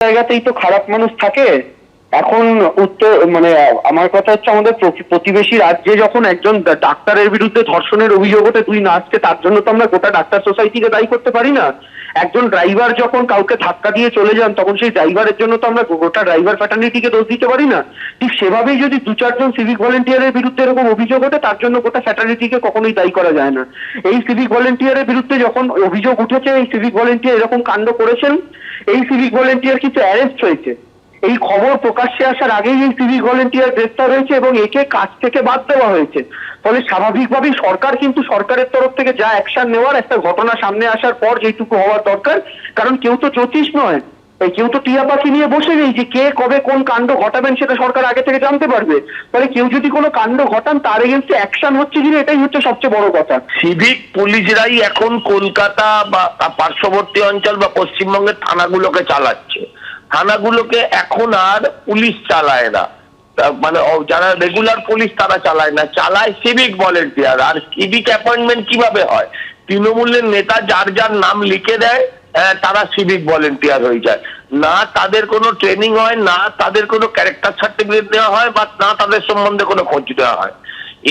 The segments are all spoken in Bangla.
জায়গাতেই তো খারাপ মানুষ থাকে। এখন উত্তর আমার কথা হচ্ছে, আমাদের প্রতিবেশী রাজ্যে যখন একজন ডাক্তারের বিরুদ্ধে ধর্ষণের অভিযোগ ওঠে, তুই না আসছে, তার জন্য তো আমরা গোটা ডাক্তার সোসাইটিকে দায়ী করতে পারি না। একজন ড্রাইভার যখন কাউকে ধাক্কা দিয়ে চলে যান, তখন সেই ড্রাইভারের জন্য তো আমরা গোটা ড্রাইভার ফ্যাটার্নিটিকে দোষ দিতে পারি না। ঠিক সেভাবেই যদি দু চারজন সিভিক ভলেন্টিয়ারের বিরুদ্ধে এরকম অভিযোগ ওঠে, তার জন্য গোটা ফ্যাটার্নিটিকে কখনোই দায়ী করা যায় না। এই সিভিক ভলেন্টিয়ারের বিরুদ্ধে যখন অভিযোগ উঠেছে, এই সিভিক ভলেন্টিয়ার এরকম কাণ্ড করেছেন, এই সিভিক ভলেন্টিয়ার কিন্তু অ্যারেস্ট হয়েছে। এই খবর প্রকাশ্যে আসার আগেই এই সিভিক ভলেন্টিয়ার গ্রেফতার হয়েছে এবং একে কাজ থেকে বাদ দেওয়া হয়েছে। ফলে স্বাভাবিকভাবেই সরকার কিন্তু সরকারের তরফ থেকে যা অ্যাকশন নেওয়ার, একটা ঘটনা সামনে আসার পর যেটুকু হওয়ার দরকার, কারণ কেউ তো জ্যোতিষ নয়, কেউ তো টিয়া পাখি নিয়ে বসে নেই যে কে কবে কোন কাণ্ড ঘটাবেন সেটা সরকার আগে থেকে জানতে পারবে। ফলে কেউ যদি কোনো কাণ্ড ঘটান, তার এগেন্স্টে অ্যাকশন হচ্ছে কিনা, এটাই হচ্ছে সবচেয়ে বড় কথা। সিভিক পুলিশরাই এখন কলকাতা বা পার্শ্ববর্তী অঞ্চল বা পশ্চিমবঙ্গের থানাগুলোকে চালাচ্ছে। থানাগুলোকে এখন আর পুলিশ চালায় না, যারা রেগুলার পুলিশ তারা চালায় না, চালায় সিভিক ভলেন্টিয়ার। আর সিভিক অ্যাপয়েন্টমেন্ট কিভাবে হয়? তৃণমূলের নেতা যার যার নাম লিখে দেয়, তারা সিভিক ভলেন্টিয়ার হয়ে যায়। না তাদের কোনো ট্রেনিং হয়, না তাদের কোনো ক্যারেক্টার সার্টিফিকেট দেওয়া হয়, বা না তাদের সম্বন্ধে কোনো খোঁজ দেওয়া হয়।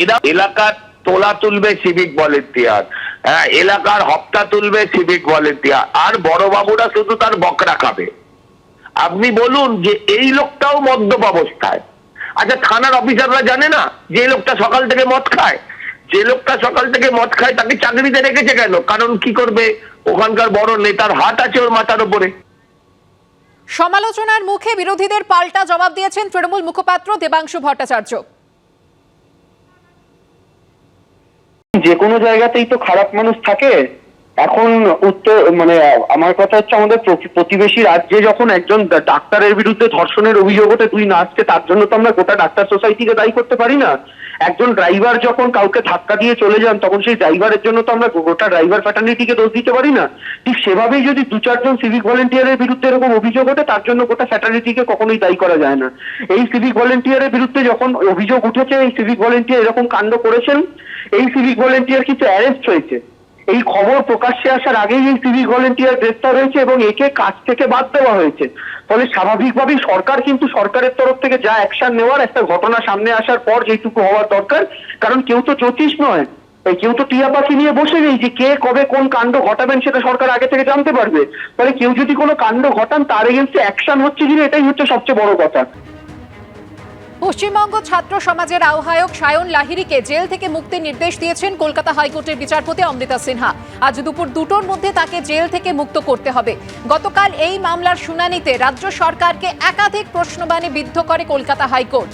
এরা এলাকার তোলা তুলবে সিভিক ভলেন্টিয়ার, এলাকার হপ্তা তুলবে সিভিক ভলেন্টিয়ার, আর বড় বাবুরা শুধু তার বকরা খাবে। আপনি বলুন যে এই লোকটাও মদ্যপ অবস্থায়। আচ্ছা, থানার অফিসাররা জানে না যে লোকটা সকাল থেকে মদ খায়? যে লোকটা সকাল থেকে মদ খায় তাকে চাকরিতে রেখেছে কেন? কারণ কি করবে, ওখানকার বড় নেতার হাত আছে ওর মাথার উপরে। সমালোচনার মুখে বিরোধীদের পাল্টা জবাব দিয়েছেন তৃণমূল মুখপাত্র দেবাংশু ভট্টাচার্য। যে কোনো জায়গাতেই তো খারাপ মানুষ থাকে। এখন আমার কথা হচ্ছে, আমাদের প্রতিবেশী রাজ্যে যখন একজন ডাক্তারের বিরুদ্ধে ধর্ষণের অভিযোগ ওঠে, তুই না আসছে, তার জন্য তো আমরা গোটা ডাক্তার সোসাইটিকে দায়ী করতে পারি না। একজন ড্রাইভার যখন কাউকে ধাক্কা দিয়ে চলে যান, তখন সেই ড্রাইভারের জন্য তো আমরা গোটা ড্রাইভার ফ্যাটার্নিটিকে দোষ দিতে পারি না। ঠিক সেভাবেই যদি দু চারজন সিভিক ভলেন্টিয়ারের বিরুদ্ধে এরকম অভিযোগ ওঠে, তার জন্য গোটা ফ্যাটার্নিটিকে কখনোই দায়ী করা যায় না। এই সিভিক ভলেন্টিয়ারের বিরুদ্ধে যখন অভিযোগ উঠেছে, এই সিভিক ভলেন্টিয়ার এরকম কাণ্ড করেছেন, এই সিভিক ভলেন্টিয়ার কিন্তু অ্যারেস্ট হয়েছে। এই খবর প্রকাশ্যে আসার আগেই এই সিভিক ভলেন্টিয়ার গ্রেফতার হয়েছে এবং একে কাজ থেকে বাদ দেওয়া হয়েছে। ফলে স্বাভাবিকভাবেই সরকার কিন্তু সরকারের তরফ থেকে যা অ্যাকশন নেওয়ার, একটা ঘটনা সামনে আসার পর যেটুকু হওয়ার দরকার, কারণ কেউ তো জ্যোতিষ নয়, কেউ তো টিয়া পাখি নিয়ে বসে নেই যে কে কবে কোন কাণ্ড ঘটাবেন সেটা সরকার আগে থেকে জানতে পারবে। ফলে কেউ যদি কোনো কাণ্ড ঘটান, তার এগেন্স্টে অ্যাকশন হচ্ছে কিনা, এটাই হচ্ছে সবচেয়ে বড় কথা। পশ্চিমবঙ্গ ছাত্র সমাজের আহ্বায়ক সায়ন লাহিড়ীকে জেল থেকে মুক্তির নির্দেশ দিয়েছেন কলকাতা হাইকোর্টের বিচারপতি অমৃতা সিনহা। আজ দুপুর 2টোর মধ্যে তাকে জেল থেকে মুক্ত করতে হবে। গতকাল এই মামলার শুনানিতে রাজ্য সরকারকে একাধিক প্রশ্নবাণে বিদ্ধ করে কলকাতা হাইকোর্ট।